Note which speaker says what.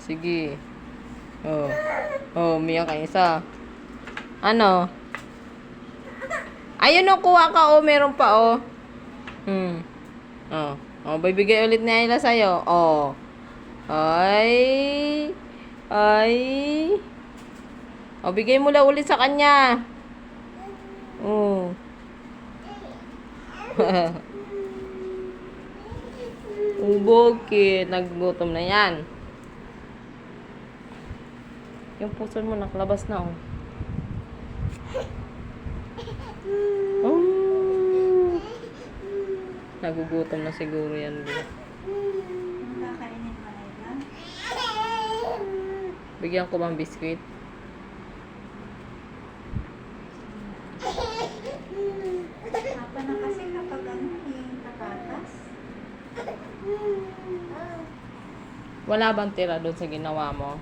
Speaker 1: Sige. Oh. Oh, umiyak ka isa. Ano? Ayun o, kuha ka o. Meron pa o. Oh. Oh, bibigay ulit ni Ayla sa'yo. Oh. Ay. Ay. O, bigay mo lang ulit sa kanya. Oh. Bakit? Nagugutom na yan. Yung puso mo nakalabas na, oh. Oh. Nagugutom na siguro yan.
Speaker 2: Kakainin pa na.
Speaker 1: Bigyan ko bang biskuit?
Speaker 2: Hapa na kasi kapag patatas.
Speaker 1: Wala bang tira doon sa ginawa mo?